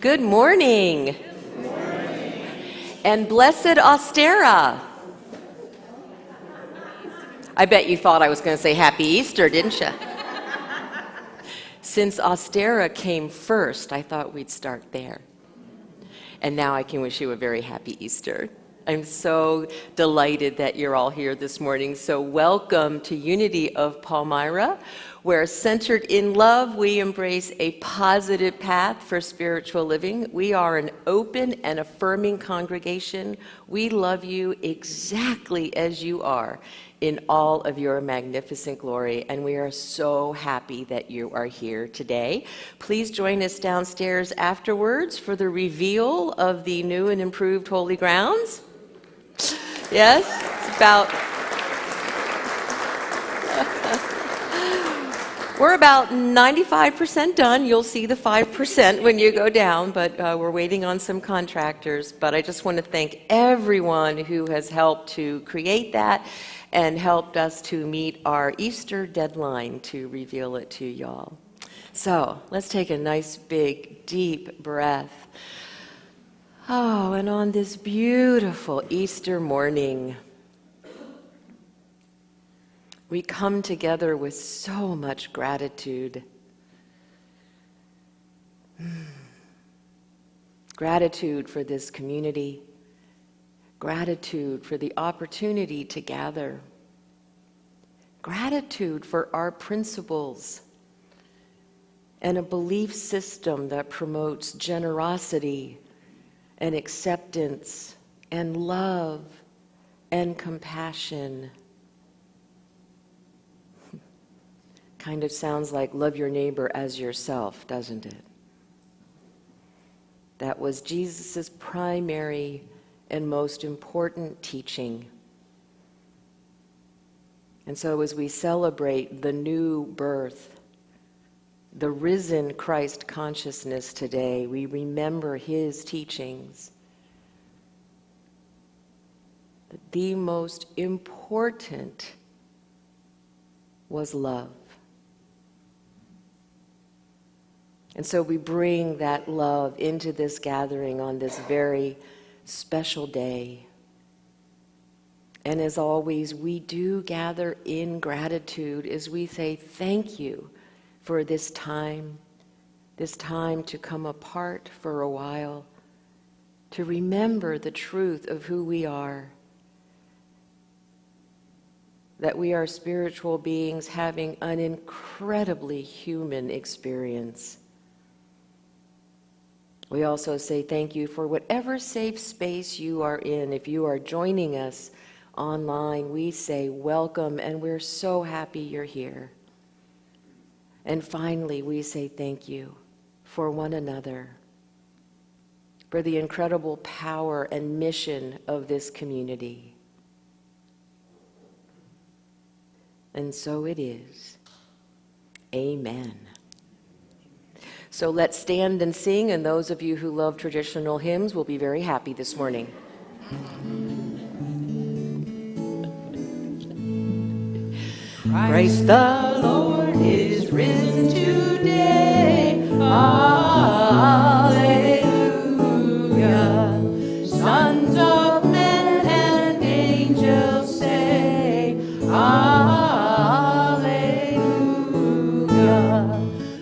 Good morning. And blessed Ostera. I bet you thought I was going to say Happy Easter, didn't you? Since Ostera came first, I thought we'd start there. And now I can wish you a very happy Easter. I'm so delighted that you're all here this morning. So welcome to Unity of Palmyra, where centered in love, we embrace a positive path for spiritual living. We are an open and affirming congregation. We love you exactly as you are in all of your magnificent glory, and we are so happy that you are here today. Please join us downstairs afterwards for the reveal of the new and improved Holy Grounds. Yes, it's about... We're about 95% done. You'll see the 5% when you go down, but we're waiting on some contractors. But I just want to thank everyone who has helped to create that and helped us to meet our Easter deadline to reveal it to y'all. So let's take a nice, big, deep breath. Oh, and on this beautiful Easter morning, we come together with so much gratitude. Gratitude for this community. Gratitude for the opportunity to gather. Gratitude for our principles and a belief system that promotes generosity and acceptance and love and compassion. Kind of sounds like love your neighbor as yourself, doesn't it? That was Jesus' primary and most important teaching. And so as we celebrate the new birth, the risen Christ consciousness today, we remember his teachings. The most important was love. And so we bring that love into this gathering on this very special day. And as always, we do gather in gratitude as we say thank you for this time to come apart for a while, to remember the truth of who we are, that we are spiritual beings having an incredibly human experience. We also say thank you for whatever safe space you are in. If you are joining us online, we say welcome, and we're so happy you're here. And finally, we say thank you for one another, for the incredible power and mission of this community. And so it is. Amen. So let's stand and sing, and those of you who love traditional hymns will be very happy this morning. Christ the Lord is risen today. Alleluia. Sons of men and angels say, Alleluia.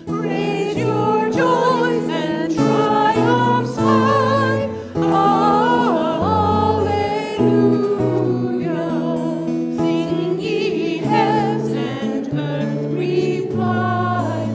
Raise your joys and triumphs high. Alleluia. Sing ye heavens and earth reply.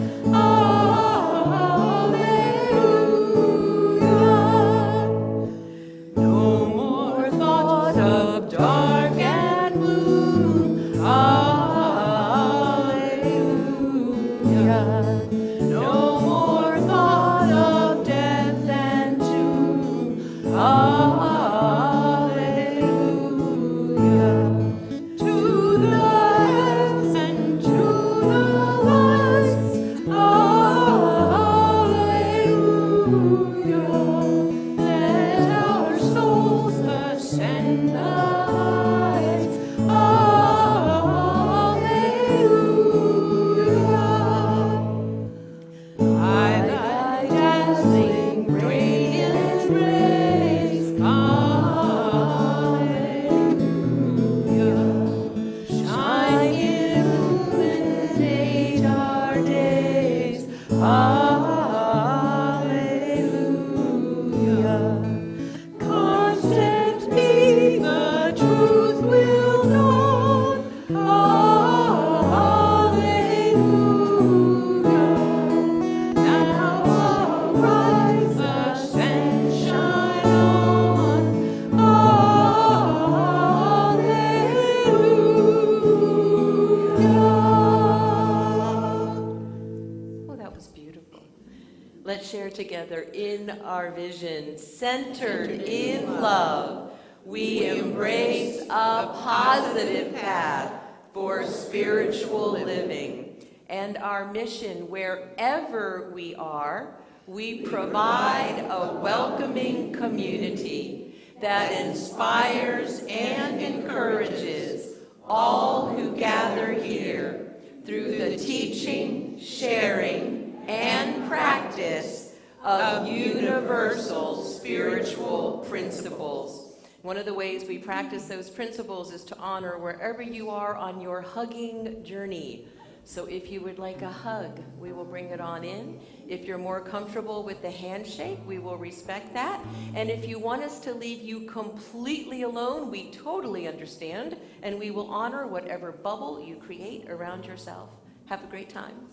together in our vision, centered in love, we embrace a positive path for spiritual living. And our mission, wherever we are, we provide a welcoming community that inspires and encourages all who gather here through the teaching, sharing, and practice of universal spiritual principles. One of the ways we practice those principles is to honor wherever you are on your hugging journey. So if you would like a hug, we will bring it on in. If you're more comfortable with the handshake, we will respect that. And if you want us to leave you completely alone, we totally understand, and we will honor whatever bubble you create around yourself. Have a great time.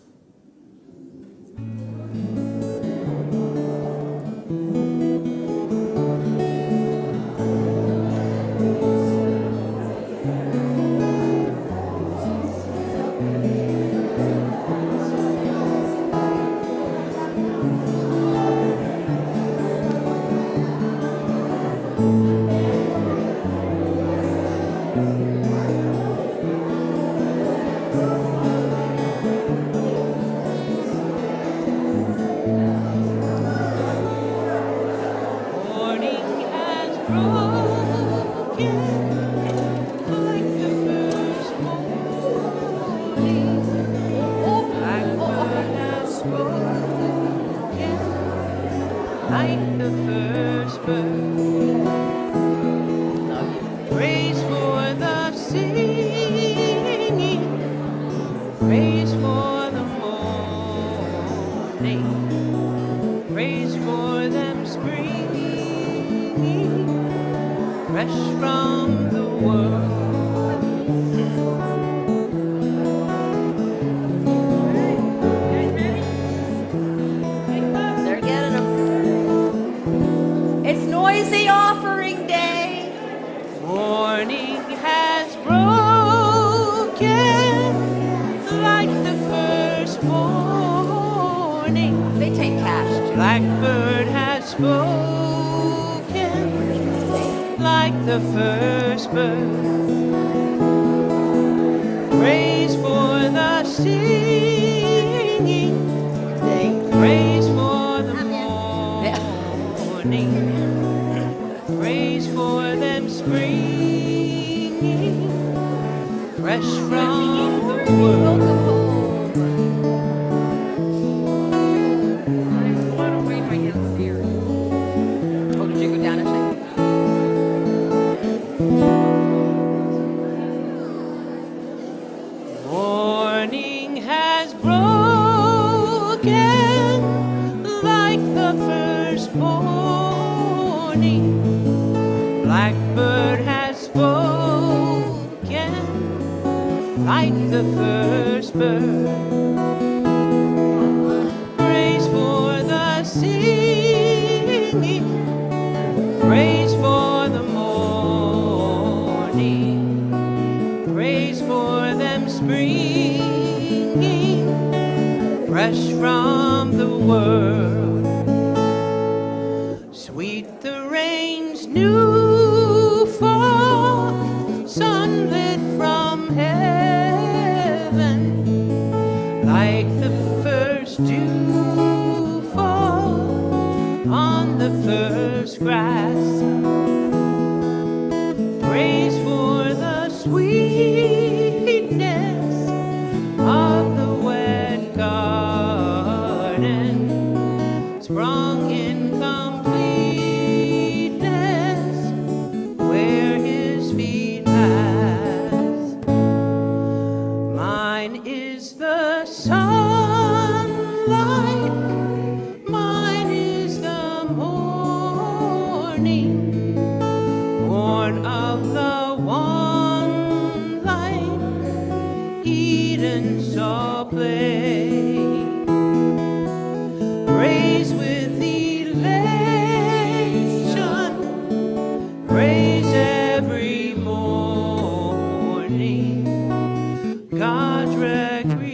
God's recreation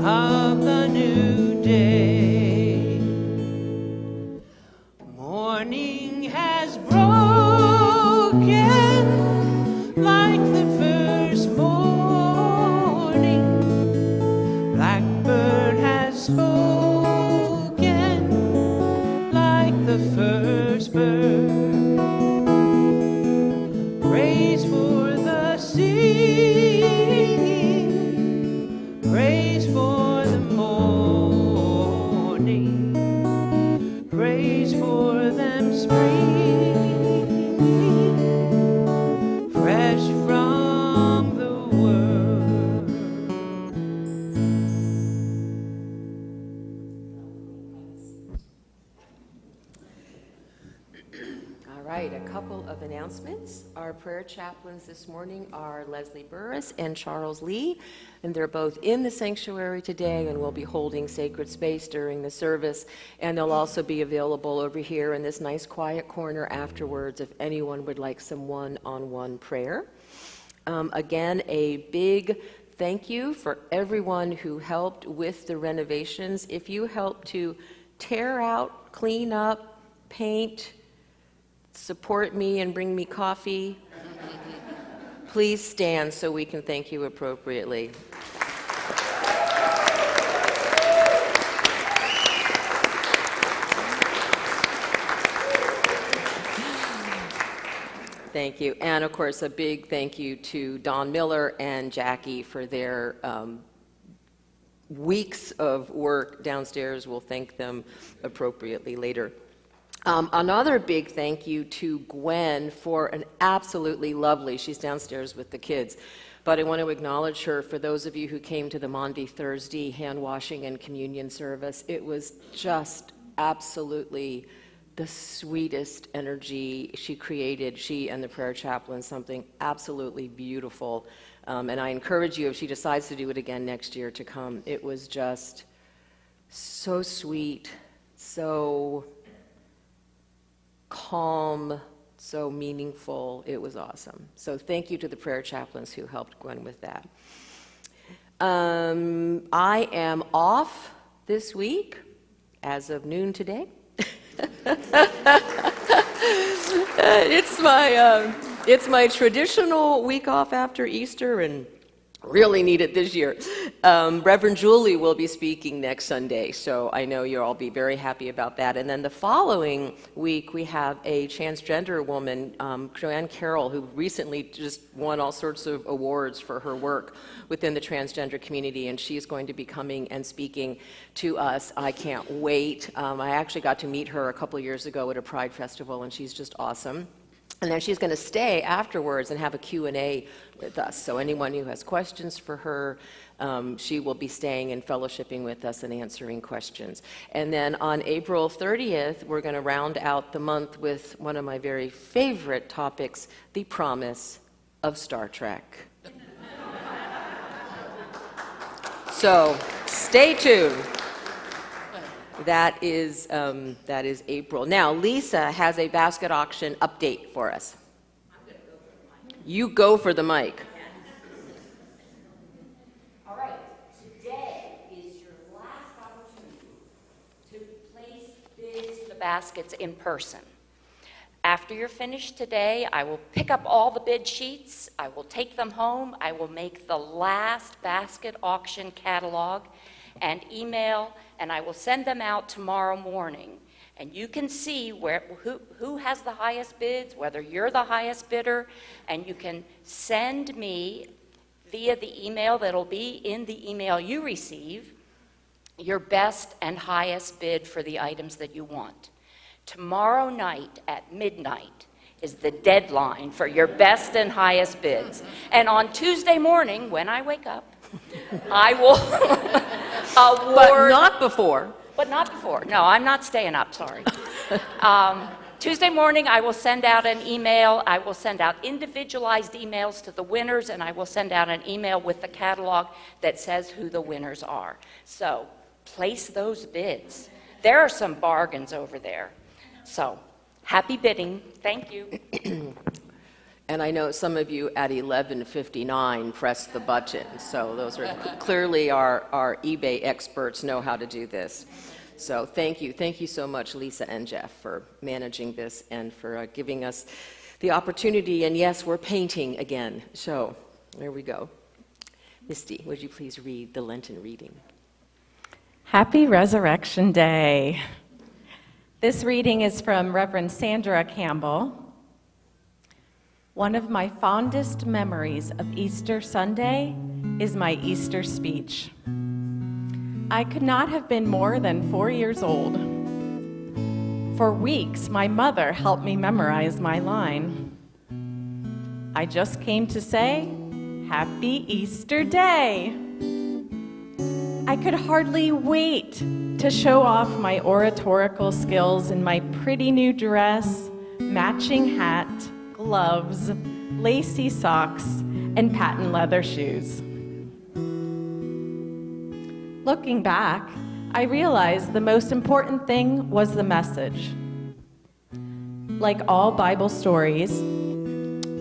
of the new spring has broken like the first morning. Blackbird has spoken like the first bird. Praise for the singing, praise for the morning, praise for them springing fresh from the world. All right, a couple of announcements. Our prayer chaplains this morning are Leslie Burris and Charles Lee, and they're both in the sanctuary today and will be holding sacred space during the service. And they'll also be available over here in this nice quiet corner afterwards if anyone would like some one-on-one prayer. Again, a big thank you for everyone who helped with the renovations. If you helped to tear out, clean up, paint, support me and bring me coffee, please stand so we can thank you appropriately. Thank you. And of course, a big thank you to Don Miller and Jackie for their weeks of work downstairs. We'll thank them appropriately later. Another big thank you to Gwen for an absolutely lovely, she's downstairs with the kids, but I want to acknowledge her for those of you who came to the Maundy Thursday hand washing and communion service. It was just absolutely the sweetest energy she created, she and the prayer chaplain, something absolutely beautiful. And I encourage you, if she decides to do it again next year, to come. It was just so sweet, so calm, so meaningful. It was awesome. So thank you to the prayer chaplains who helped Gwen with that. I am off this week as of noon today. It's my traditional week off after Easter, and really need it this year. Reverend Julie will be speaking next Sunday, so I know you'll all be very happy about that. And then the following week, we have a transgender woman, Joanne Carroll, who recently just won all sorts of awards for her work within the transgender community, and she's going to be coming and speaking to us. I can't wait. I actually got to meet her a couple years ago at a Pride Festival, and she's just awesome. And then she's going to stay afterwards and have a Q&A with us. So anyone who has questions for her, she will be staying and fellowshipping with us and answering questions. And then on April 30th, we're going to round out the month with one of my very favorite topics, the promise of Star Trek. So stay tuned. That is April. Now, Lisa has a basket auction update for us. I'm going to go for the mic. You go for the mic. All right. Today is your last opportunity to place bids in the baskets in person. After you're finished today, I will pick up all the bid sheets. I will take them home. I will make the last basket auction catalog and email, and I will send them out tomorrow morning. And you can see who has the highest bids, whether you're the highest bidder, and you can send me via the email that'll be in the email you receive your best and highest bid for the items that you want. Tomorrow night at midnight is the deadline for your best and highest bids. And on Tuesday morning, when I wake up, I will award... But not before. But not before. No, I'm not staying up, sorry. Tuesday morning, I will send out an email. I will send out individualized emails to the winners, and I will send out an email with the catalog that says who the winners are. So place those bids. There are some bargains over there. So happy bidding. Thank you. And I know some of you at 11:59 pressed the button, so those are clearly our eBay experts know how to do this. So thank you. Thank you so much, Lisa and Jeff, for managing this and for giving us the opportunity. And yes, we're painting again. So there we go. Misty, would you please read the Lenten reading? Happy Resurrection Day. This reading is from Reverend Sandra Campbell. One of my fondest memories of Easter Sunday is my Easter speech. I could not have been more than 4 years old. For weeks, my mother helped me memorize my line. I just came to say, Happy Easter Day. I could hardly wait to show off my oratorical skills in my pretty new dress, matching hat, gloves, lacy socks, and patent leather shoes. Looking back, I realized the most important thing was the message. Like all Bible stories,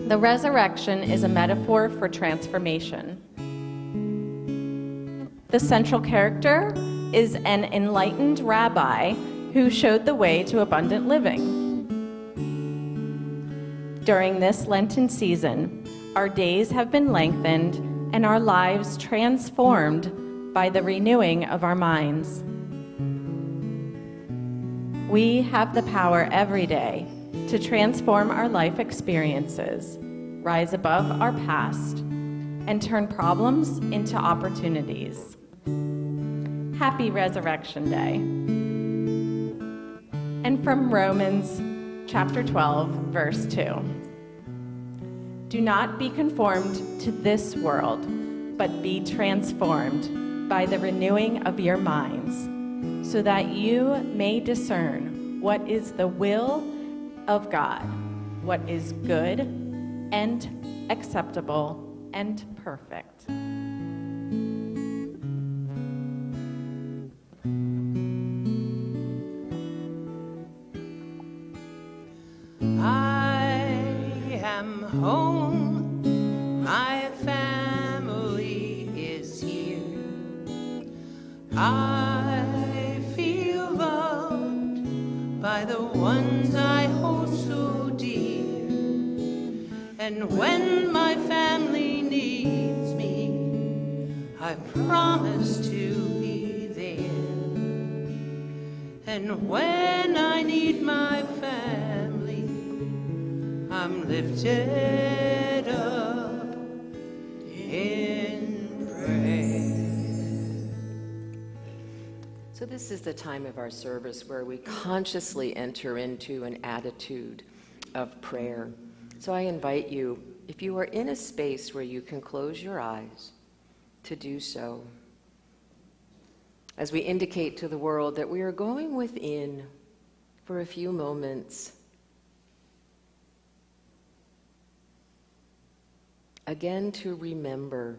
the resurrection is a metaphor for transformation. The central character is an enlightened rabbi who showed the way to abundant living. During this Lenten season, our days have been lengthened and our lives transformed by the renewing of our minds. We have the power every day to transform our life experiences, rise above our past, and turn problems into opportunities. Happy Resurrection Day. And from Romans chapter 12, verse 2. Do not be conformed to this world, but be transformed by the renewing of your minds, so that you may discern what is the will of God, what is good and acceptable and perfect. I am home, my family is here. I feel loved by the ones I hold so dear. And when my family needs me, I promise to be there. And when I need my family, I'm lifted up in prayer. So this is the time of our service where we consciously enter into an attitude of prayer. So I invite you, if you are in a space where you can close your eyes, to do so. As we indicate to the world that we are going within for a few moments, again to remember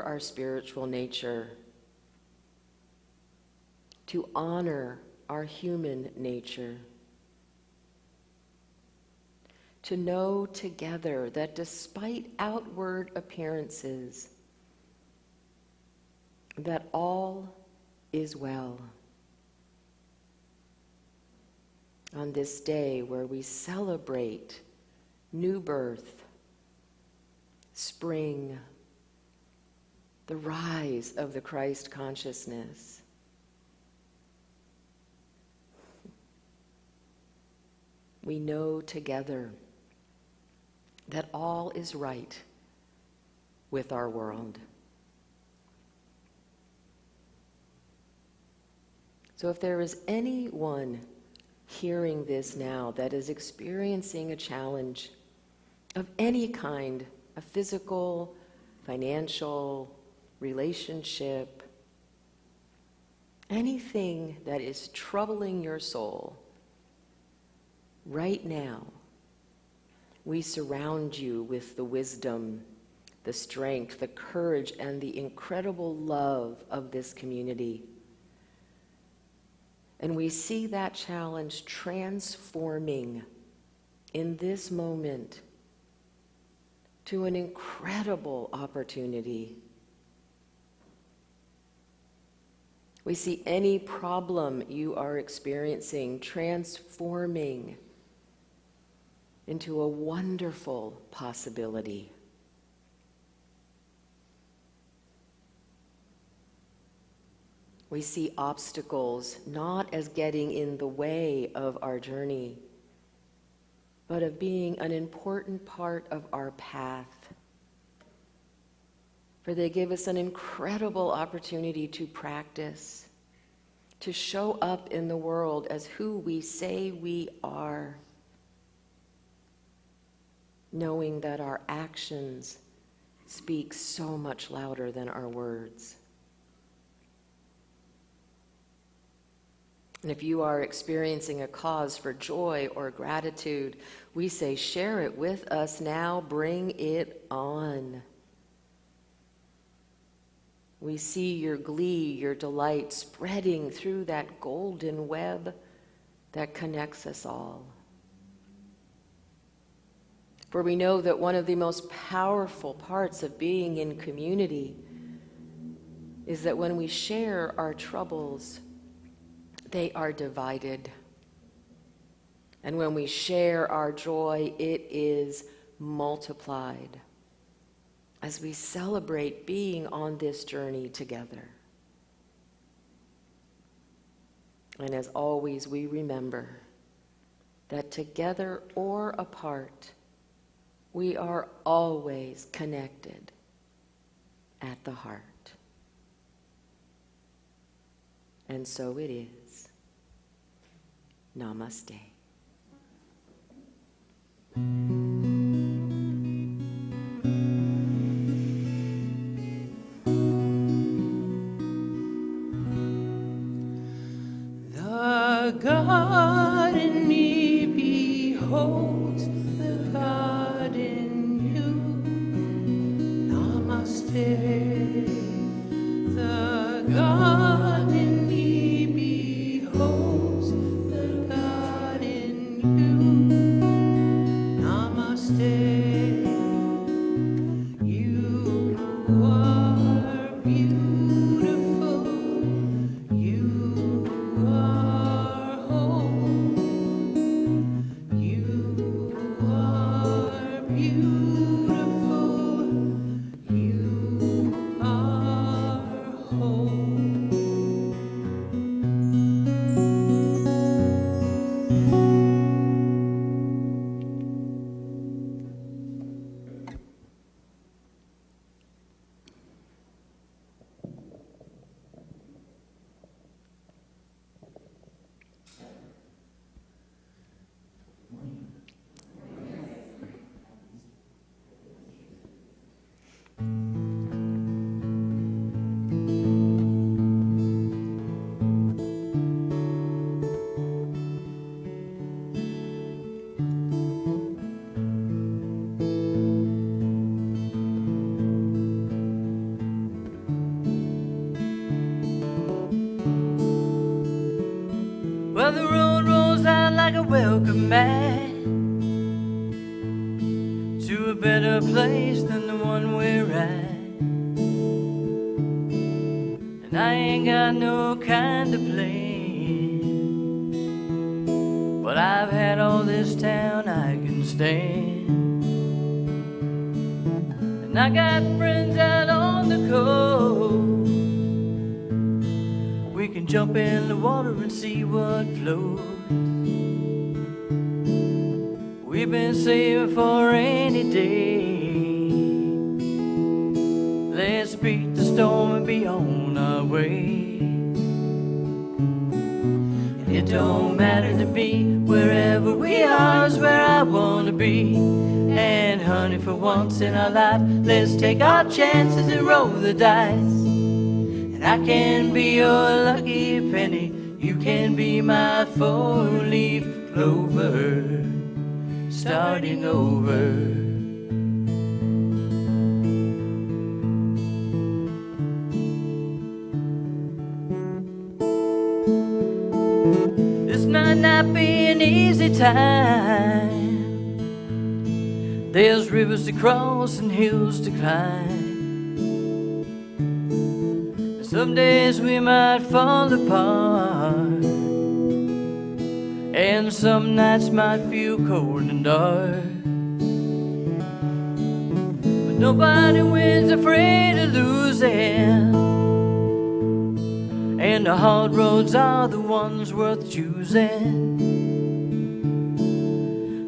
our spiritual nature, to honor our human nature, to know together that despite outward appearances, that all is well. On this day where we celebrate new birth, spring, the rise of the Christ consciousness, we know together that all is right with our world. So if there is anyone hearing this now that is experiencing a challenge of any kind, a physical, financial, relationship, anything that is troubling your soul, right now, we surround you with the wisdom, the strength, the courage, and the incredible love of this community. And we see that challenge transforming in this moment to an incredible opportunity. We see any problem you are experiencing transforming into a wonderful possibility. We see obstacles not as getting in the way of our journey, but of being an important part of our path. For they give us an incredible opportunity to practice, to show up in the world as who we say we are, knowing that our actions speak so much louder than our words. And if you are experiencing a cause for joy or gratitude, we say, share it with us now, bring it on. We see your glee, your delight spreading through that golden web that connects us all. For we know that one of the most powerful parts of being in community is that when we share our troubles, they are divided. And when we share our joy, it is multiplied as we celebrate being on this journey together. And as always, we remember that together or apart, we are always connected at the heart. And so it is. Namaste. The God in me beholds the God in you. Namaste. The God in me beholds the God in you. Namaste. You are beautiful. You are whole. You are beautiful. You are whole. Well, the road rolls out like a welcome mat to a better place than the one we're at. And I ain't got no kind of plan, but I've had all this town I can stand. And I got friends out on the coast. We can jump in the water and see what floats. We've been saving for a rainy day. Let's beat the storm and be on our way. It don't matter to me, wherever we are is where I wanna be. And honey, for once in our life, let's take our chances and roll the dice. And I can be your lucky penny, you can be my four-leaf clover, starting over. This might not be an easy time. There's rivers to cross and hills to climb. Some days we might fall apart, and some nights might feel cold and dark. But nobody wins afraid of losing, and the hard roads are the ones worth choosing.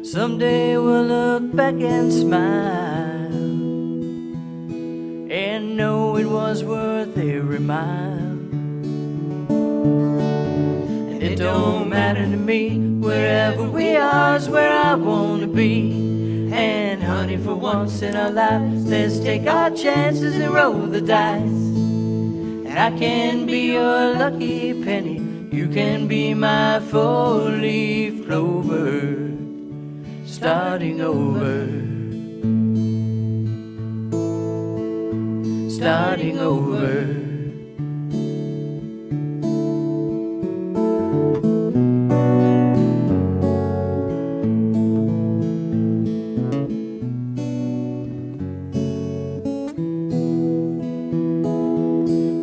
Someday we'll look back and smile, and know it was worth every mile. And it don't matter to me, wherever we are is where I wanna be. And honey, for once in our lives, let's take our chances and roll the dice. And I can be your lucky penny, you can be my four-leaf clover, starting over, starting over.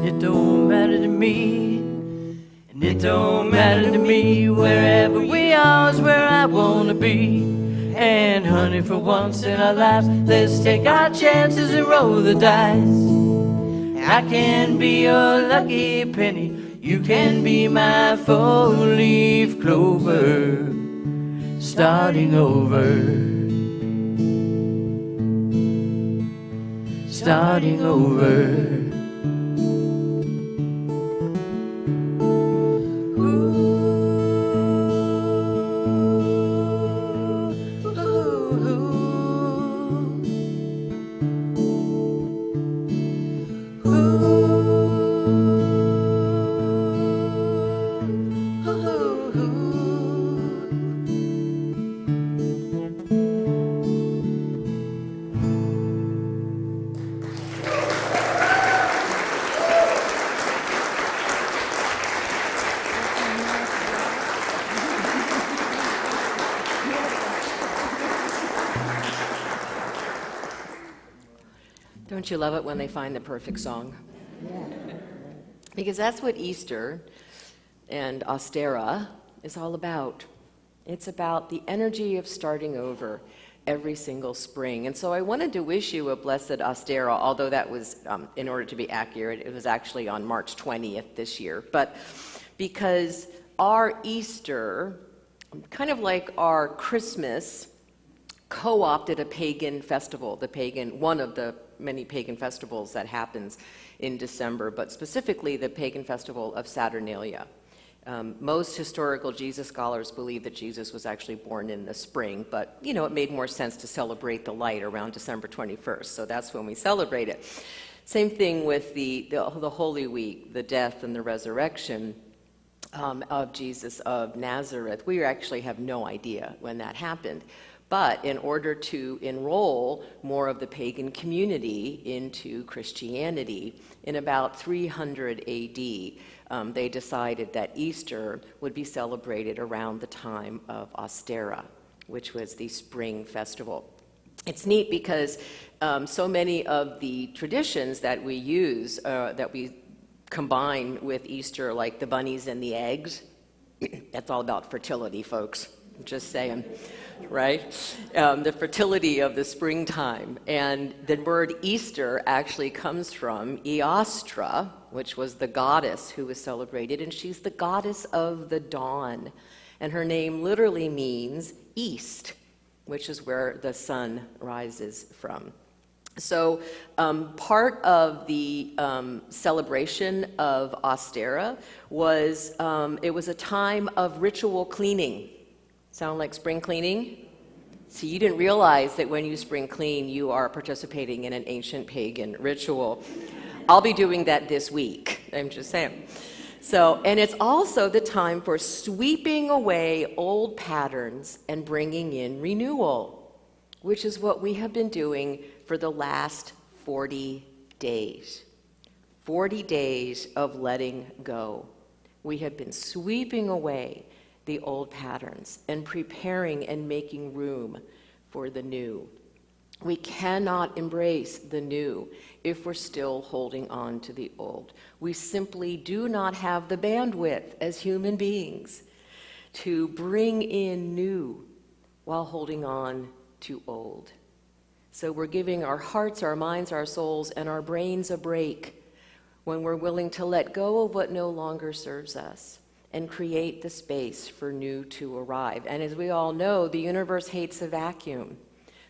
It don't matter to me, and it don't matter to me, wherever we are is where I wanna be. And honey, for once in our lives, let's take our chances and roll the dice. I can be your lucky penny, you can be my four-leaf clover, starting over, starting over. Don't you love it when they find the perfect song? Because that's what Easter and Ostera is all about. It's about the energy of starting over every single spring. And so I wanted to wish you a blessed Ostera, although that was, in order to be accurate, it was actually on March 20th this year. But because our Easter, kind of like our Christmas, co-opted a pagan festival, one of the many pagan festivals that happens in December, but specifically the pagan festival of Saturnalia. Most historical Jesus scholars believe that Jesus was actually born in the spring, but it made more sense to celebrate the light around December 21st, so that's when we celebrate it. Same thing with the Holy Week, the death and the resurrection of Jesus of Nazareth. We actually have no idea when that happened. But in order to enroll more of the pagan community into Christianity, in about 300 AD, they decided that Easter would be celebrated around the time of Ostera, which was the spring festival. It's neat because so many of the traditions that we use, that we combine with Easter, like the bunnies and the eggs, that's all about fertility, folks. Just saying, right? The fertility of the springtime. And the word Easter actually comes from Eostra, which was the goddess who was celebrated, and she's the goddess of the dawn. And her name literally means east, which is where the sun rises from. So part of the celebration of Ostera was, it was a time of ritual cleaning. Sound like spring cleaning? See, you didn't realize that when you spring clean, you are participating in an ancient pagan ritual. I'll be doing that this week, I'm just saying. So, and it's also the time for sweeping away old patterns and bringing in renewal, which is what we have been doing for the last 40 days. 40 days of letting go. We have been sweeping away the old patterns and preparing and making room for the new. We cannot embrace the new if we're still holding on to the old. We simply do not have the bandwidth as human beings to bring in new while holding on to old. So we're giving our hearts, our minds, our souls, and our brains a break when we're willing to let go of what no longer serves us and create the space for new to arrive. And as we all know, the universe hates a vacuum.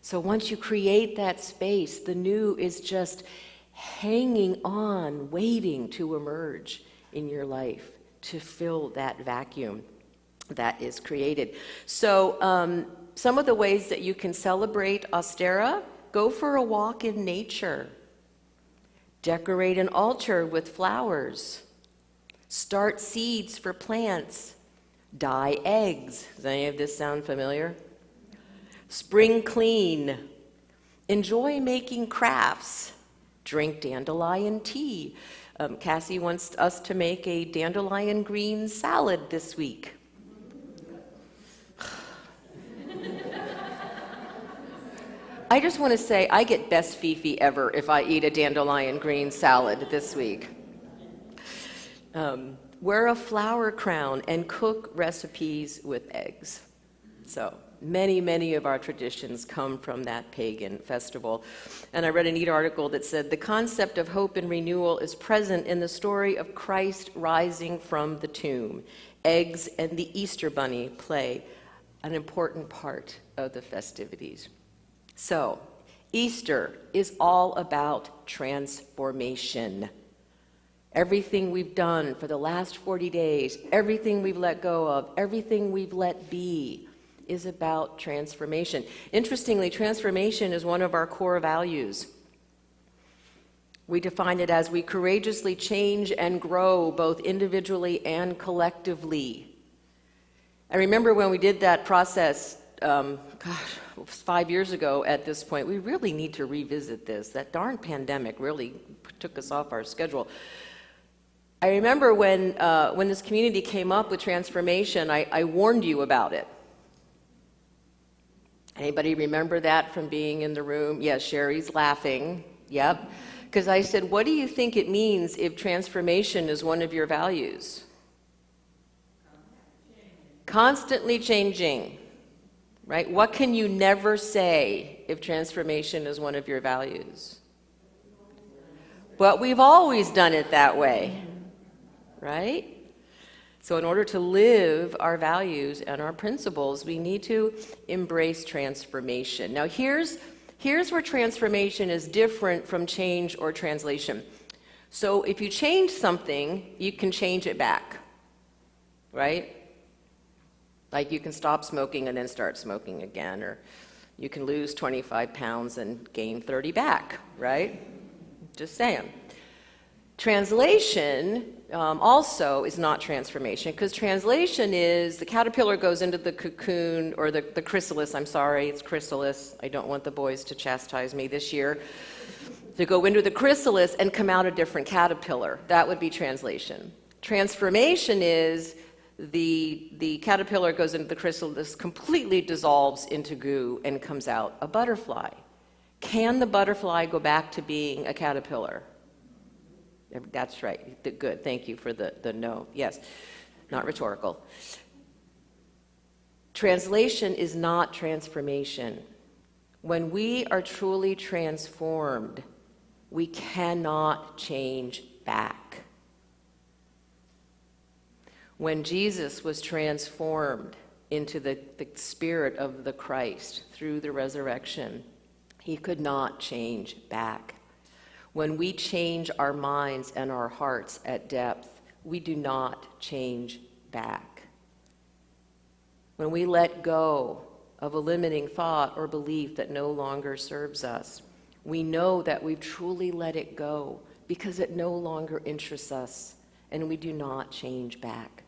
So once you create that space, the new is just hanging on, waiting to emerge in your life to fill that vacuum that is created. So some of the ways that you can celebrate Ostara: go for a walk in nature, decorate an altar with flowers, start seeds for plants, dye eggs. Does any of this sound familiar? Spring clean, enjoy making crafts, drink dandelion tea. Cassie wants us to make a dandelion green salad this week. I just want to say I get best Fifi ever if I eat a dandelion green salad this week. Wear a flower crown and cook recipes with eggs. So many of our traditions come from that pagan festival. And I read a neat article that said the concept of hope and renewal is present in the story of Christ rising from the tomb. Eggs and the Easter bunny play an important part of the festivities. So, Easter is all about transformation. Everything we've done for the last 40 days, everything we've let go of, everything we've let be, is about transformation. Interestingly, transformation is one of our core values. We define it as we courageously change and grow both individually and collectively. I remember when we did that process, it was 5 years ago at this point. We really need to revisit this. That darn pandemic really took us off our schedule. I remember when this community came up with transformation, I warned you about it. Anybody remember that from being in the room? Yes, Sherry's laughing. Yep. Because I said, what do you think it means if transformation is one of your values? Constantly changing. Right? What can you never say if transformation is one of your values? But we've always done it that way, right? So in order to live our values and our principles, we need to embrace transformation. Now here's where transformation is different from change or translation. So if you change something, you can change it back, right? Like you can stop smoking and then start smoking again, or you can lose 25 pounds and gain 30 back, right? Just saying. Translation also is not transformation, because translation is the caterpillar goes into the cocoon, or the chrysalis, I'm sorry, it's chrysalis. I don't want the boys to chastise me this year. To go into the chrysalis and come out a different caterpillar. That would be translation. Transformation is the caterpillar goes into the chrysalis, completely dissolves into goo, and comes out a butterfly. Can the butterfly go back to being a caterpillar? That's right. Good. Thank you for the no. Yes. Not rhetorical. Translation is not transformation. When we are truly transformed, we cannot change back. When Jesus was transformed into the spirit of the Christ through the resurrection, he could not change back. When we change our minds and our hearts at depth, we do not change back. When we let go of a limiting thought or belief that no longer serves us, we know that we've truly let it go because it no longer interests us, and we do not change back.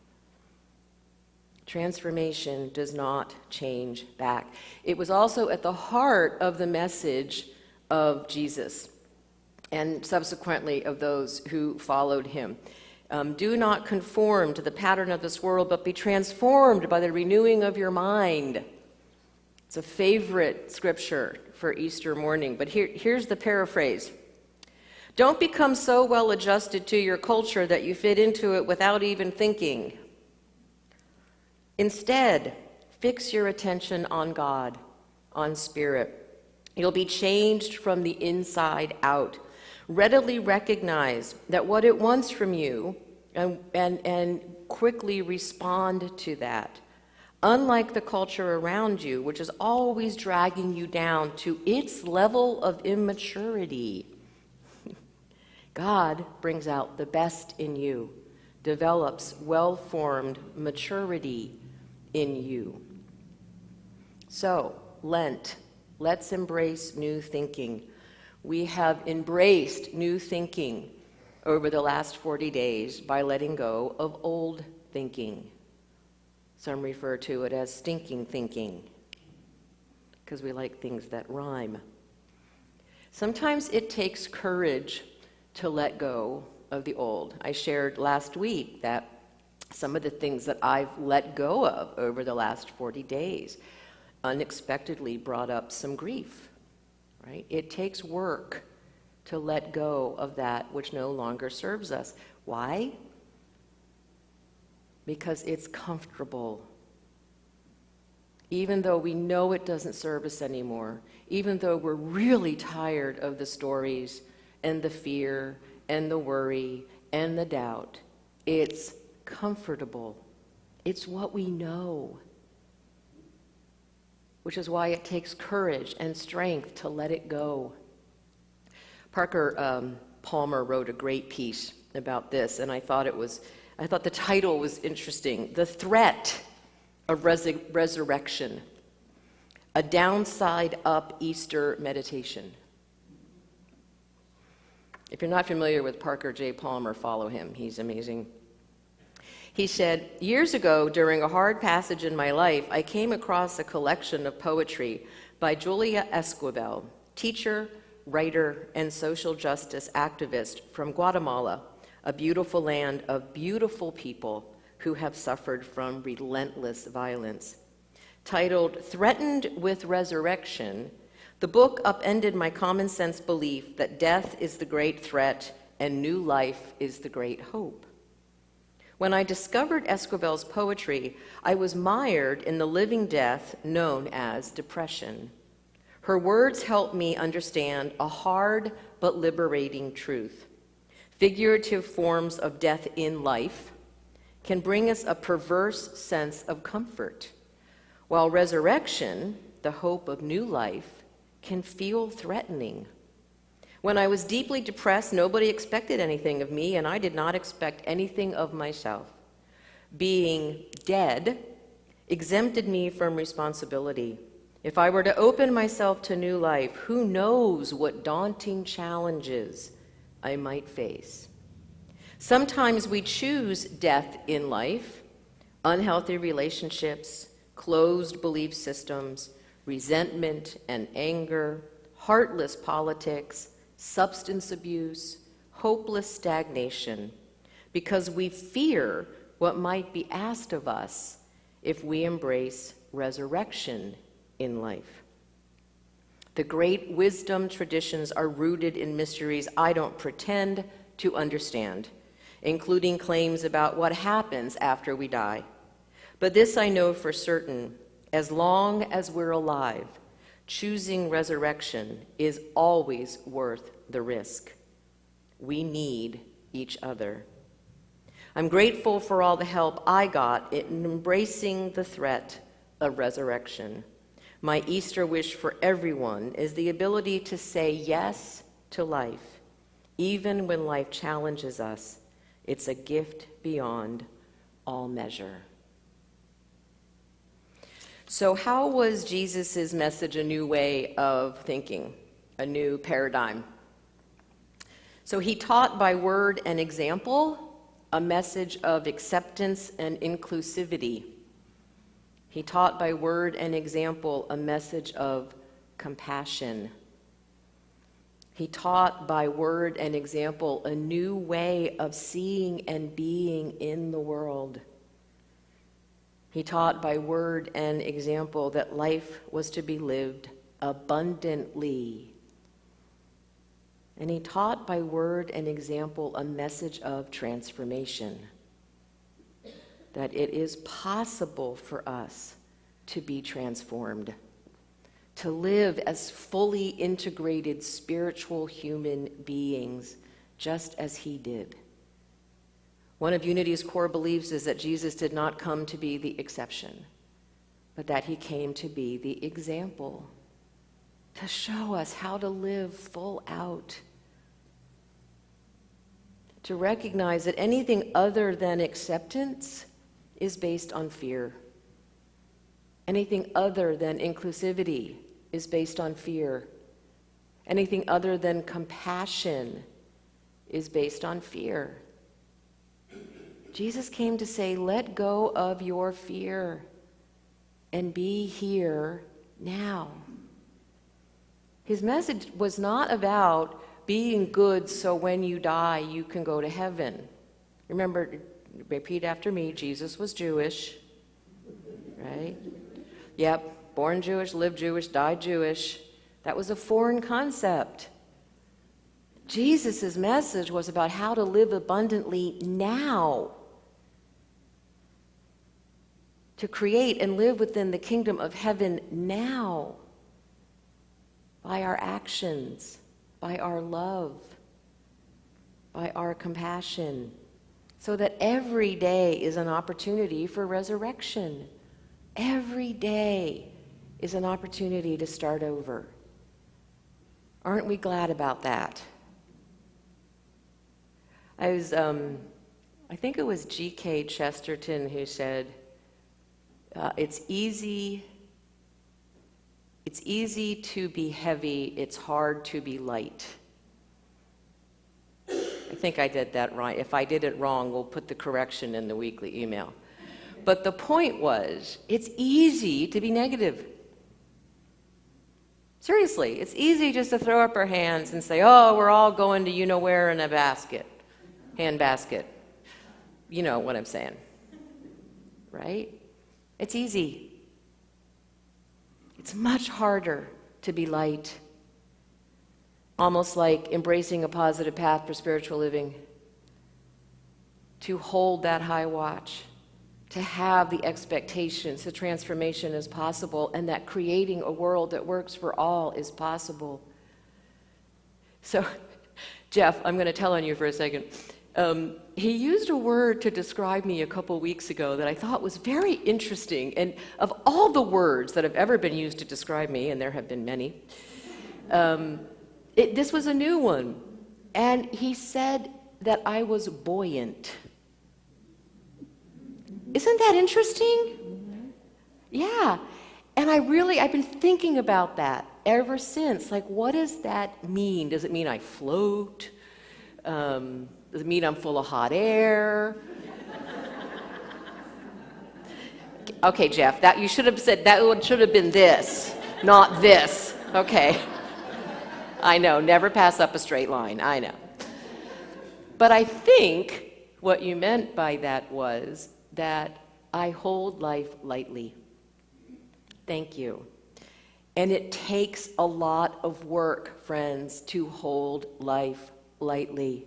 Transformation does not change back. It was also at the heart of the message of Jesus, and subsequently of those who followed him. Do not conform to the pattern of this world, but be transformed by the renewing of your mind. It's a favorite scripture for Easter morning, but here's the paraphrase. Don't become so well adjusted to your culture that you fit into it without even thinking. Instead, fix your attention on God, on Spirit. You'll be changed from the inside out. Readily recognize that what it wants from you and quickly respond to that. Unlike the culture around you, which is always dragging you down to its level of immaturity, God brings out the best in you, develops well-formed maturity in you. So, Lent, let's embrace new thinking. We have embraced new thinking over the last 40 days by letting go of old thinking. Some refer to it as stinking thinking, because we like things that rhyme. Sometimes it takes courage to let go of the old. I shared last week that some of the things that I've let go of over the last 40 days unexpectedly brought up some grief, right? It takes work to let go of that which no longer serves us. Why? Because it's comfortable. Even though we know it doesn't serve us anymore, even though we're really tired of the stories and the fear and the worry and the doubt, it's comfortable. It's what we know, which is why it takes courage and strength to let it go. Parker Palmer wrote a great piece about this, and I thought the title was interesting. The Threat of Resurrection, a downside up Easter meditation. If you're not familiar with Parker J. Palmer, follow him. He's amazing. He said, years ago, during a hard passage in my life, I came across a collection of poetry by Julia Esquivel, teacher, writer, and social justice activist from Guatemala, a beautiful land of beautiful people who have suffered from relentless violence. Titled Threatened with Resurrection, the book upended my common sense belief that death is the great threat and new life is the great hope. When I discovered Esquivel's poetry, I was mired in the living death known as depression. Her words helped me understand a hard but liberating truth. Figurative forms of death in life can bring us a perverse sense of comfort, while resurrection, the hope of new life, can feel threatening. When I was deeply depressed, nobody expected anything of me, and I did not expect anything of myself. Being dead exempted me from responsibility. If I were to open myself to new life, who knows what daunting challenges I might face. Sometimes we choose death in life, unhealthy relationships, closed belief systems, resentment and anger, heartless politics, substance abuse, hopeless stagnation, because we fear what might be asked of us if we embrace resurrection in life. The great wisdom traditions are rooted in mysteries I don't pretend to understand, including claims about what happens after we die. But this I know for certain, as long as we're alive, choosing resurrection is always worth the risk. We need each other. I'm grateful for all the help I got in embracing the threat of resurrection. My Easter wish for everyone is the ability to say yes to life, even when life challenges us. It's a gift beyond all measure. So how was Jesus' message a new way of thinking, a new paradigm? So he taught by word and example a message of acceptance and inclusivity. He taught by word and example a message of compassion. He taught by word and example a new way of seeing and being in the world. He taught by word and example that life was to be lived abundantly. And he taught by word and example a message of transformation, that it is possible for us to be transformed, to live as fully integrated spiritual human beings, just as he did. One of Unity's core beliefs is that Jesus did not come to be the exception, but that he came to be the example, to show us how to live full out, to recognize that anything other than acceptance is based on fear. Anything other than inclusivity is based on fear. Anything other than compassion is based on fear. Jesus came to say, let go of your fear and be here now. His message was not about being good so when you die you can go to heaven. Remember, repeat after me, Jesus was Jewish, right? Yep, born Jewish, lived Jewish, died Jewish. That was a foreign concept. Jesus' message was about how to live abundantly now, to create and live within the kingdom of heaven now, by our actions, by our love, by our compassion, so that every day is an opportunity for resurrection. Every day is an opportunity to start over. Aren't we glad about that? I think it was G.K. Chesterton who said, it's easy to be heavy, it's hard to be light. I think I did that right. If I did it wrong, we'll put the correction in the weekly email. But the point was, it's easy to be negative. Seriously, it's easy just to throw up our hands and say, oh, we're all going to you-know-where in a basket, handbasket. You know what I'm saying, right? It's easy. It's much harder to be light, almost like embracing a positive path for spiritual living, to hold that high watch, to have the expectations that transformation is possible and that creating a world that works for all is possible. So, Jeff, I'm going to tell on you for a second. He used a word to describe me a couple weeks ago that I thought was very interesting. And of all the words that have ever been used to describe me, and there have been many, this was a new one. And he said that I was buoyant. Isn't that interesting? Yeah. And I've been thinking about that ever since. Like, what does that mean? Does it mean I float? Does it mean I'm full of hot air? Okay, Jeff, that you should have said that one should have been this, not this. Okay. I know, never pass up a straight line. I know. But I think what you meant by that was that I hold life lightly. Thank you. And it takes a lot of work, friends, to hold life lightly.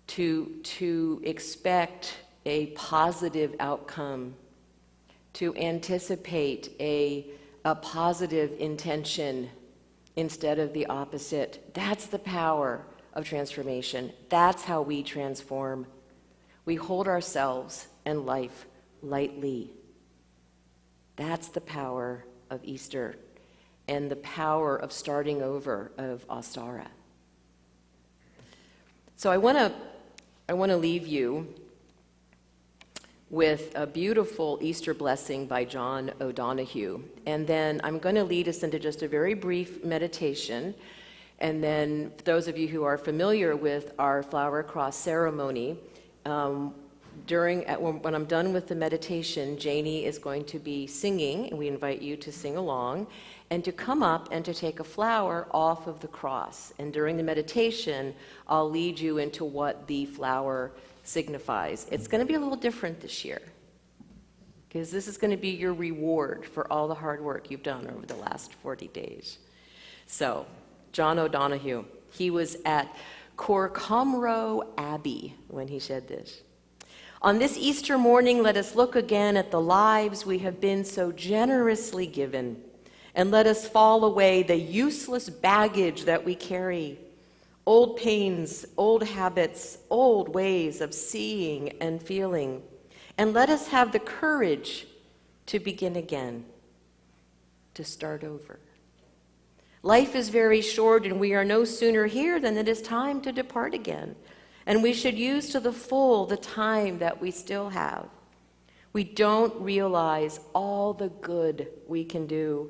To expect a positive outcome, to anticipate a positive intention instead of the opposite. That's the power of transformation. That's how we transform. We hold ourselves and life lightly. That's the power of Easter and the power of starting over of Ostara. So I want to leave you with a beautiful Easter blessing by John O'Donohue. And then I'm going to lead us into just a very brief meditation. And then for those of you who are familiar with our flower cross ceremony, when I'm done with the meditation, Janie is going to be singing, and we invite you to sing along, and to come up and to take a flower off of the cross. And during the meditation, I'll lead you into what the flower signifies. It's going to be a little different this year. because this is going to be your reward for all the hard work you've done over the last 40 days. So, John O'Donohue, he was at Corcomroe Abbey when he said this. On this Easter morning, let us look again at the lives we have been so generously given, and let us fall away the useless baggage that we carry, old pains, old habits, old ways of seeing and feeling, and let us have the courage to begin again, to start over. Life is very short, and we are no sooner here than it is time to depart again. And we should use to the full the time that we still have. We don't realize all the good we can do.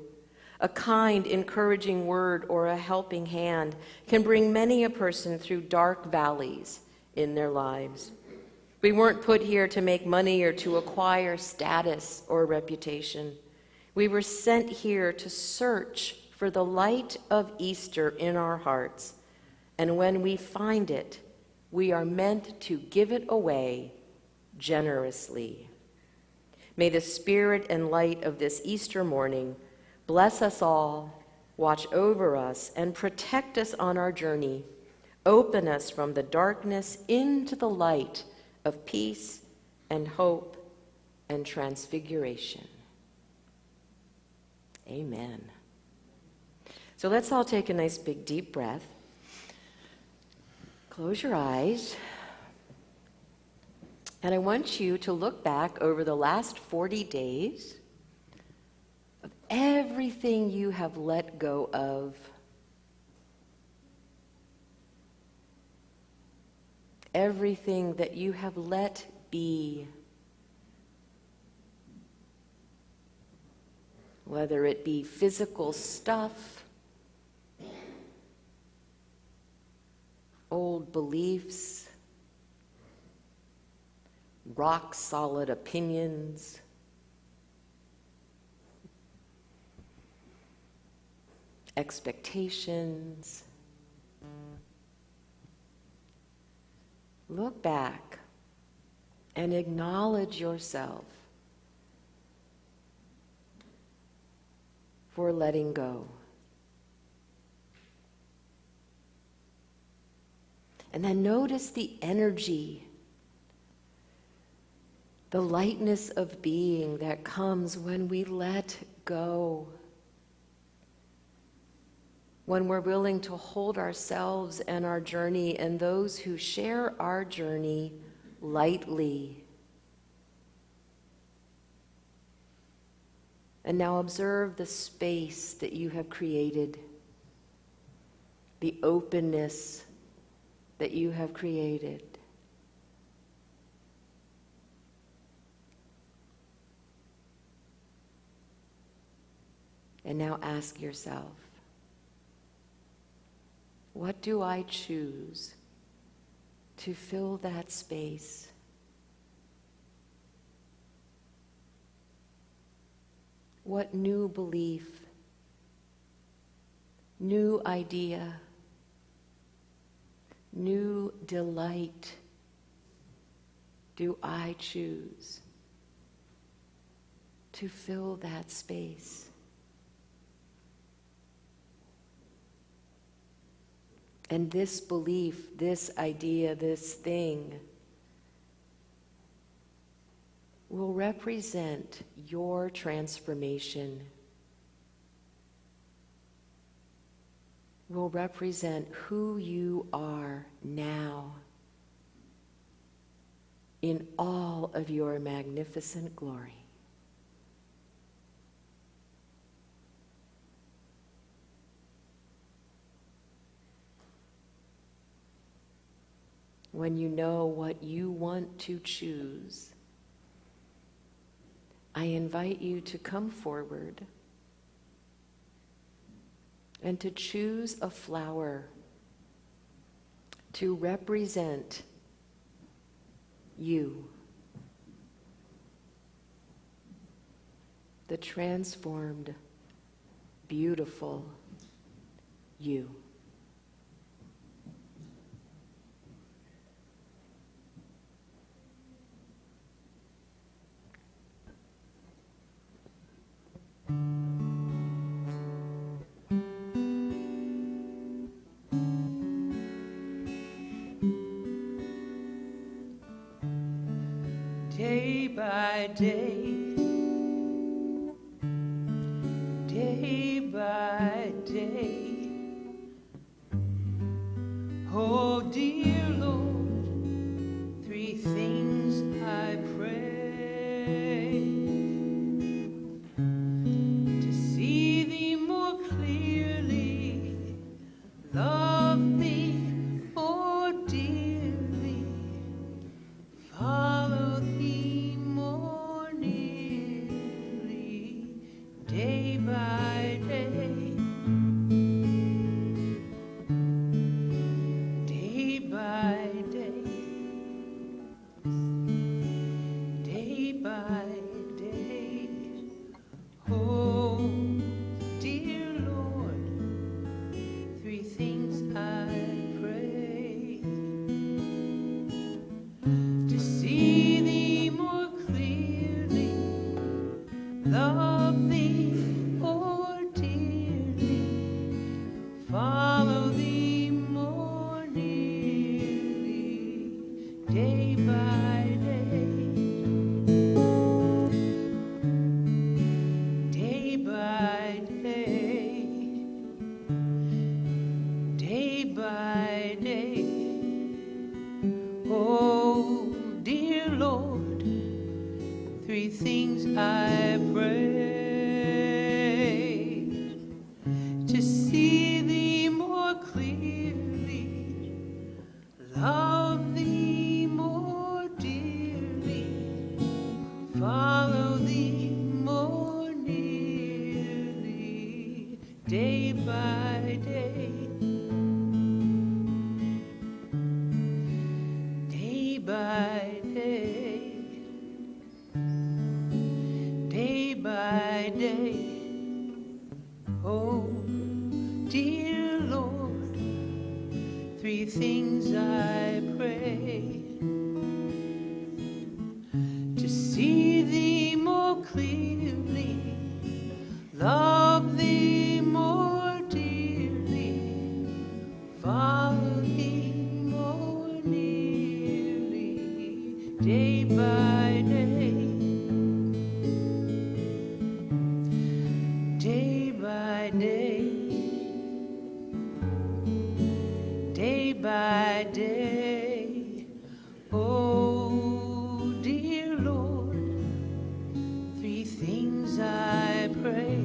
A kind, encouraging word or a helping hand can bring many a person through dark valleys in their lives. We weren't put here to make money or to acquire status or reputation. We were sent here to search for the light of Easter in our hearts. And when we find it, we are meant to give it away generously. May the spirit and light of this Easter morning bless us all, watch over us, and protect us on our journey. Open us from the darkness into the light of peace and hope and transfiguration. Amen. So let's all take a nice big deep breath. Close your eyes. And I want you to look back over the last 40 days of everything you have let go of. Everything that you have let be. Whether it be physical stuff, old beliefs, rock-solid opinions, expectations. Look back and acknowledge yourself for letting go. And then notice the energy, the lightness of being that comes when we let go. When we're willing to hold ourselves and our journey and those who share our journey lightly. And now observe the space that you have created, the openness that you have created. And now ask yourself, what do I choose to fill that space? What new belief, new idea, new delight do I choose to fill that space? And this belief, this idea, this thing will represent your transformation, will represent who you are now in all of your magnificent glory. When you know what you want to choose, I invite you to come forward and to choose a flower to represent you, the transformed, beautiful you. by day, day by day. Oh, dear Lord, three things I pray: to see Thee more clearly, love Thee more dearly, follow Thee more nearly, day by day. Day by day, day by day. Oh, dear Lord, three things I pray: to see Thee more clearly, love Thee more dearly, follow Thee more nearly, day by day, day by day, day by day. Oh, dear Lord, three things I pray: to see Thee more clearly, love Thee more dearly, follow Thee more nearly, day by day, day by day, day by day. Oh, dear Lord, three things I pray: to see Thee more clearly, love Thee more dearly, follow Thee more nearly, day by day, day by day, day by day. Oh, dear Lord, three things I pray: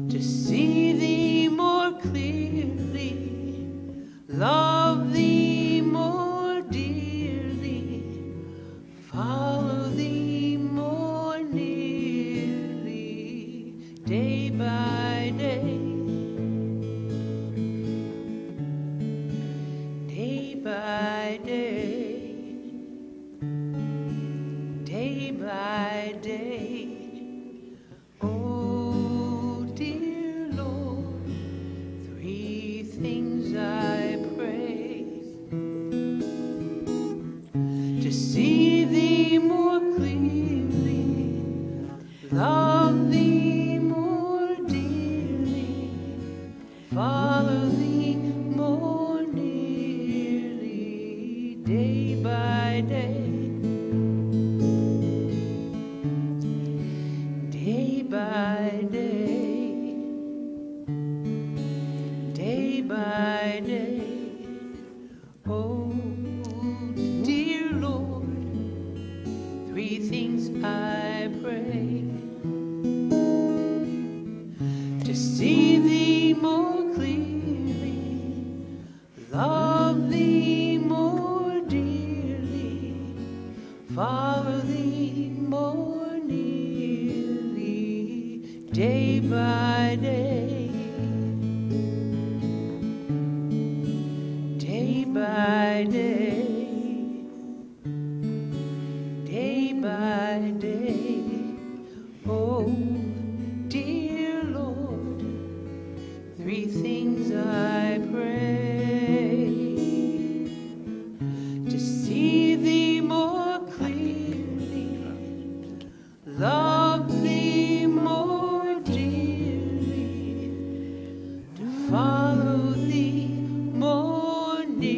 to see Thee more clearly, love Thee more dearly, follow Thee more nearly, day by day, day by day, day by day. Oh, dear Lord, three things I pray: to see Thee more clearly, love Thee more dearly, follow Thee more nearly, day by day, day by day, day by day. Oh, dear Lord, three things I pray: to see Thee more clearly, love Thee more dearly, follow Thee more nearly, day by day, day by day, day by day. Oh, dear Lord, three things I pray: to see Thee more clearly, love Thee more dearly, to follow Thee more nearly,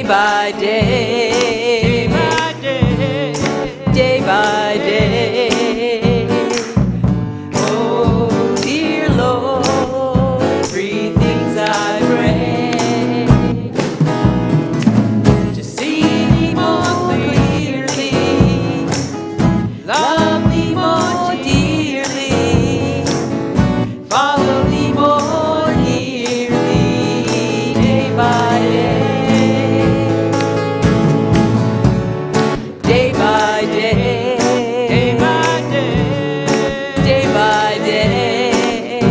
by day, day by day. Oh, dear Lord, three things I pray: to see thee more clearly, love thee more dearly, follow thee more nearly, day by day, day by day, day by day, day by day.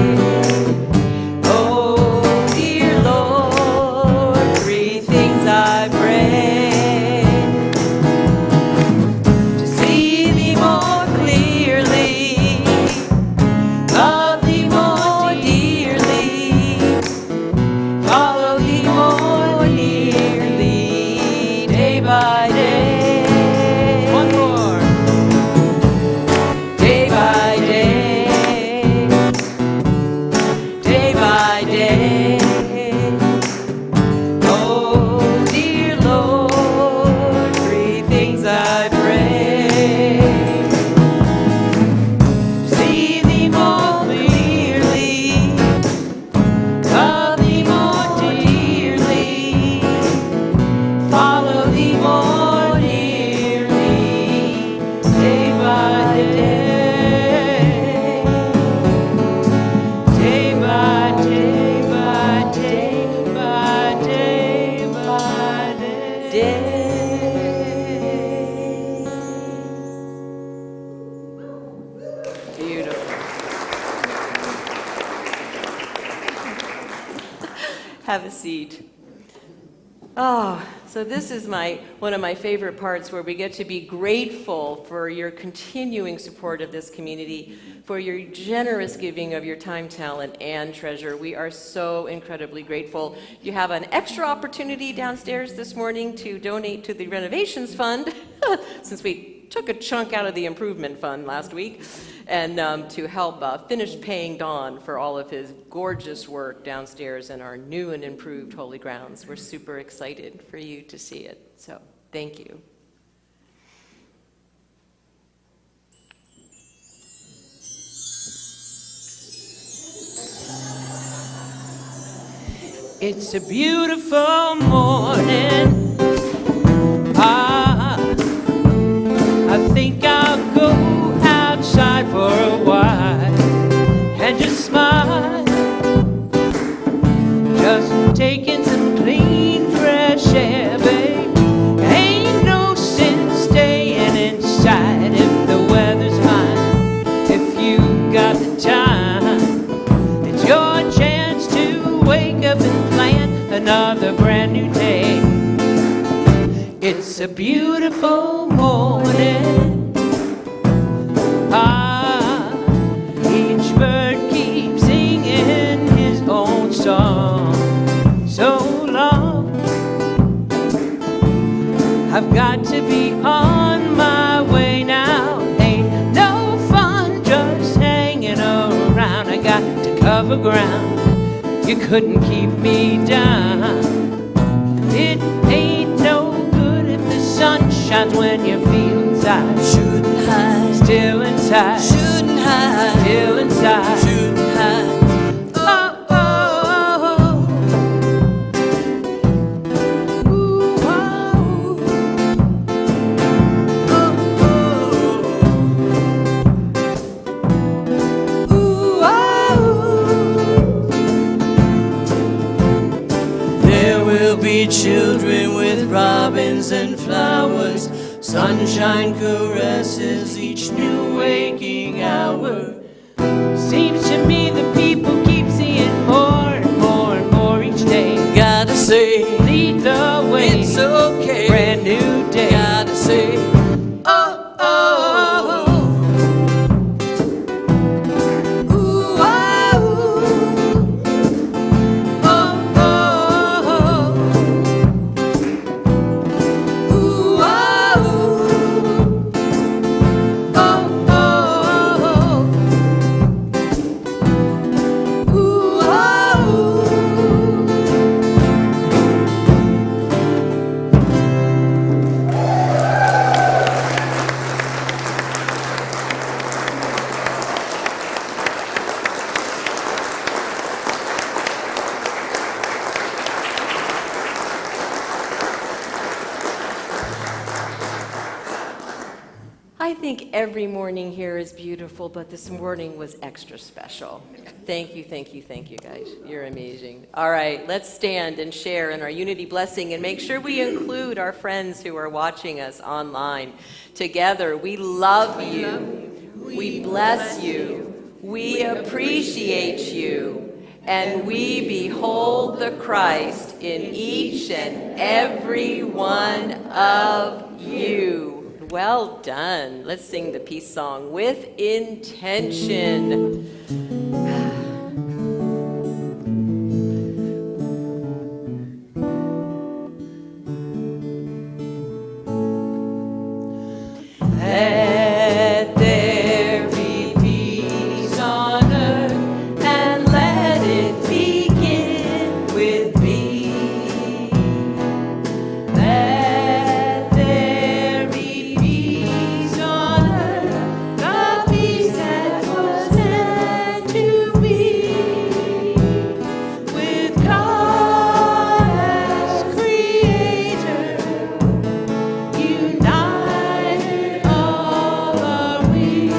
Oh, dear Lord, three things I pray: to see thee more clearly, love thee more dearly, follow thee more nearly, day by day. One more. Day by day, day by day. Oh, dear Lord, three things I pray: see thee more clearly, love thee more dearly, follow thee more nearly, day by day, day by day, by day, by day, by day. Beautiful. Have a seat. Oh, so this is one of my favorite parts, where we get to be grateful for your continuing support of this community, for your generous giving of your time, talent, and treasure. We are so incredibly grateful. You have an extra opportunity downstairs this morning to donate to the renovations fund, since we took a chunk out of the improvement fund last week, and to help finish paying Don for all of his gorgeous work downstairs in our new and improved Holy Grounds. We're super excited for you to see it, so thank you. It's a beautiful morning. I think I'll go outside for a while and just smile. Just taking some clean, fresh air, babe. Ain't no sense staying inside if the weather's fine. If you got the time, it's your chance to wake up and plan another brand new day. It's a beautiful morning. Each bird keeps singing his own song. So long, I've got to be on my way now. Ain't no fun just hanging around. I got to cover ground. You couldn't keep me down. It ain't no good if the sun shines when you feel inside. Shouldn't hide. Still inside. Shouldn't hide. Still inside. Shouldn't hide. Oh, oh, oh. Ooh, oh. Oh, oh. Ooh, oh. There will be children with robins and flowers, sunshine caresses each new waking hour. Seems to me the people keep seeing more and more and more each day. Gotta say, lead the way, it's okay, brand new day. Gotta say, oh, oh, oh. Ooh, oh, oh, oh, oh. Ooh, oh, oh, oh. think every morning here is beautiful, but this morning was extra special. Thank you, thank you, thank you, guys. You're amazing. All right, let's stand and share in our unity blessing and make sure we include our friends who are watching us online. Together, we love you. We bless you. We appreciate you. And we behold the Christ in each and every one of you. Well done. Let's sing the peace song with intention. Let there be peace on earth, and let it begin with me. Let there be peace on earth, the peace that was meant to be, with God as Creator, united all are we.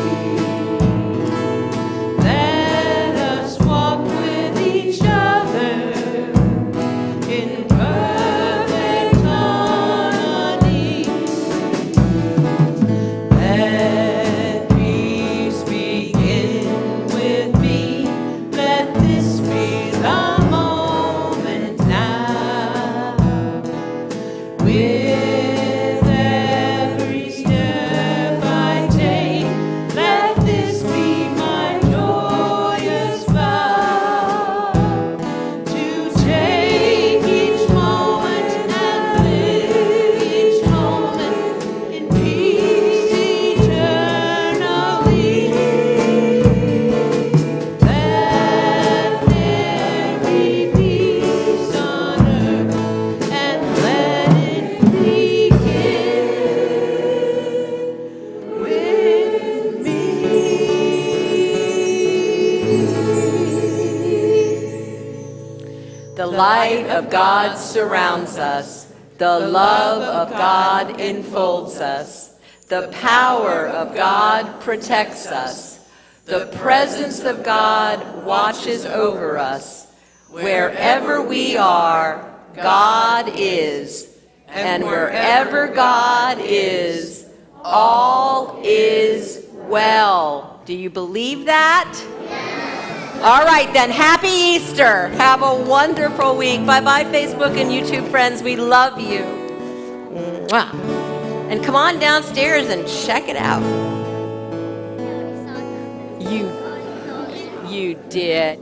Let us walk with each other in perfect harmony. Let peace begin with me. Let this be the moment now. With every step I take, let this be my joyous vow, to take each moment and live each moment in peace eternally. Let there be peace on earth, and let it begin with me. The light of God surrounds us. The love of God enfolds us. The power of God protects us. The presence of God watches over us. Wherever we are, God is. And wherever God is, all is well. Do you believe that? All right, then. Happy Easter. Have a wonderful week. Bye-bye, Facebook and YouTube friends. We love you. Mwah. And come on downstairs and check it out. You did.